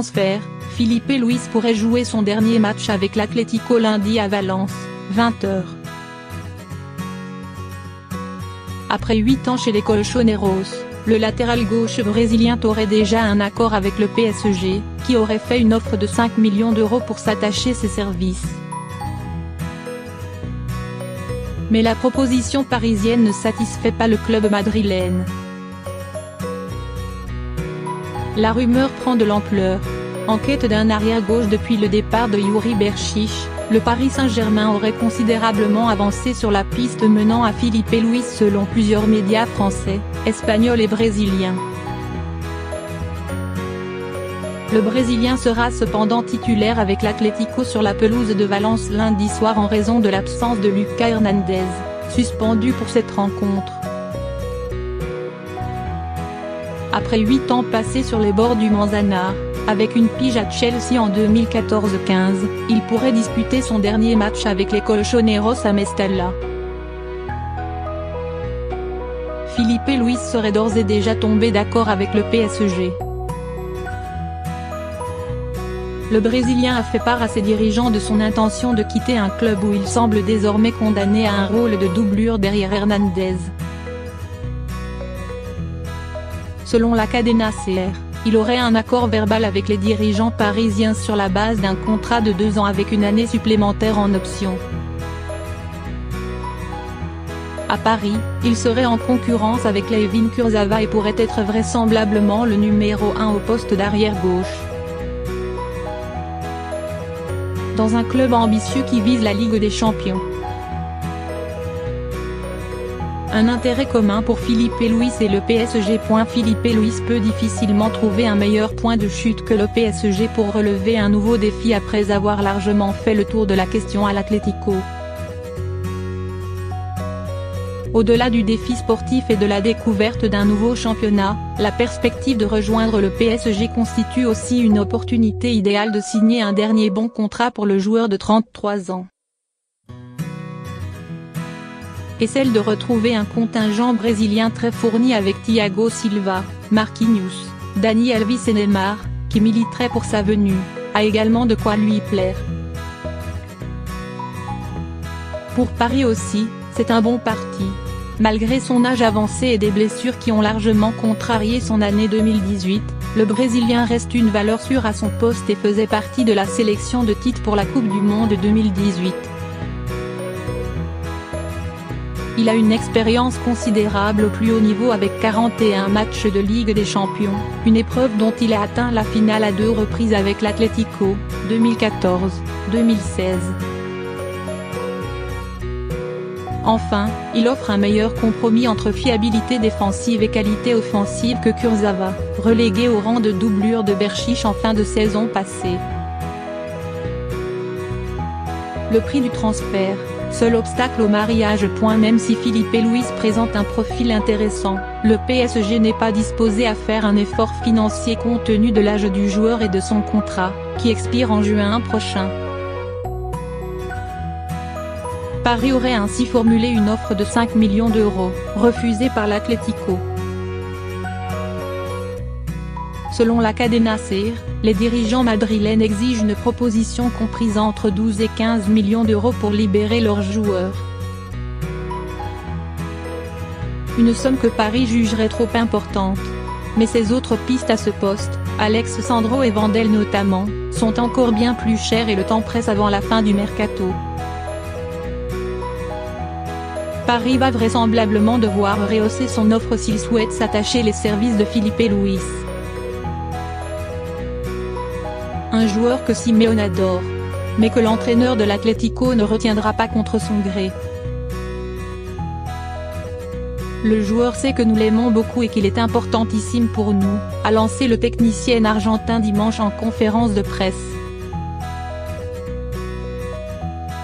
transfert, Filipe Luís pourrait jouer son dernier match avec l'Atlético lundi à Valence, 20h. Après 8 ans chez les Colchoneros, le latéral gauche brésilien aurait déjà un accord avec le PSG, qui aurait fait une offre de 5 millions d'euros pour s'attacher ses services. Mais la proposition parisienne ne satisfait pas le club madrilène. La rumeur prend de l'ampleur. En quête d'un arrière-gauche depuis le départ de Yuri Berchiche, le Paris Saint-Germain aurait considérablement avancé sur la piste menant à Filipe Luís selon plusieurs médias français, espagnols et brésiliens. Le Brésilien sera cependant titulaire avec l'Atlético sur la pelouse de Valence lundi soir en raison de l'absence de Lucas Hernandez, suspendu pour cette rencontre. Après 8 ans passés sur les bords du Manzanar, avec une pige à Chelsea en 2014-15, il pourrait disputer son dernier match avec les Colchoneros à Mestalla. Filipe Luís serait d'ores et déjà tombé d'accord avec le PSG. Le Brésilien a fait part à ses dirigeants de son intention de quitter un club où il semble désormais condamné à un rôle de doublure derrière Hernandez. Selon la Cadena SER, il aurait un accord verbal avec les dirigeants parisiens sur la base d'un contrat de 2 ans avec une année supplémentaire en option. À Paris, il serait en concurrence avec Layvin Kurzawa et pourrait être vraisemblablement le numéro 1 au poste d'arrière-gauche. Dans un club ambitieux qui vise la Ligue des Champions. Un intérêt commun pour Filipe Luís et le PSG. Filipe Luís peut difficilement trouver un meilleur point de chute que le PSG pour relever un nouveau défi après avoir largement fait le tour de la question à l'Atlético. Au-delà du défi sportif et de la découverte d'un nouveau championnat, la perspective de rejoindre le PSG constitue aussi une opportunité idéale de signer un dernier bon contrat pour le joueur de 33 ans. Et celle de retrouver un contingent brésilien très fourni avec Thiago Silva, Marquinhos, Dani Alves et Neymar, qui militerait pour sa venue, a également de quoi lui plaire. Pour Paris aussi, c'est un bon parti. Malgré son âge avancé et des blessures qui ont largement contrarié son année 2018, le Brésilien reste une valeur sûre à son poste et faisait partie de la sélection de titre pour la Coupe du Monde 2018. Il a une expérience considérable au plus haut niveau avec 41 matchs de Ligue des Champions, une épreuve dont il a atteint la finale à 2 reprises avec l'Atlético, 2014, 2016. Enfin, il offre un meilleur compromis entre fiabilité défensive et qualité offensive que Kurzawa, relégué au rang de doublure de Berchiche en fin de saison passée. Le prix du transfert, seul obstacle au mariage. Même si Filipe Luís présente un profil intéressant, le PSG n'est pas disposé à faire un effort financier compte tenu de l'âge du joueur et de son contrat, qui expire en juin prochain. Paris aurait ainsi formulé une offre de 5 millions d'euros, refusée par l'Atlético. Selon la Cadena SER, les dirigeants madrilènes exigent une proposition comprise entre 12 et 15 millions d'euros pour libérer leurs joueurs. Une somme que Paris jugerait trop importante. Mais ses autres pistes à ce poste, Alex Sandro et Vandel notamment, sont encore bien plus chères et le temps presse avant la fin du mercato. Paris va vraisemblablement devoir rehausser son offre s'il souhaite s'attacher les services de Filipe Luís. Un joueur que Simeone adore, mais que l'entraîneur de l'Atlético ne retiendra pas contre son gré. Le joueur sait que nous l'aimons beaucoup et qu'il est importantissime pour nous, a lancé le technicien argentin dimanche en conférence de presse.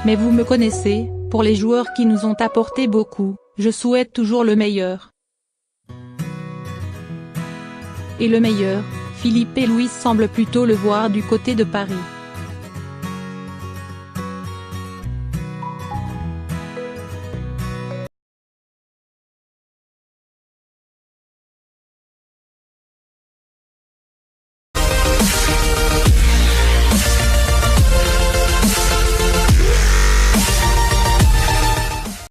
Mais vous me connaissez, pour les joueurs qui nous ont apporté beaucoup, je souhaite toujours le meilleur. Et le meilleur, Filipe Luís semble plutôt le voir du côté de Paris.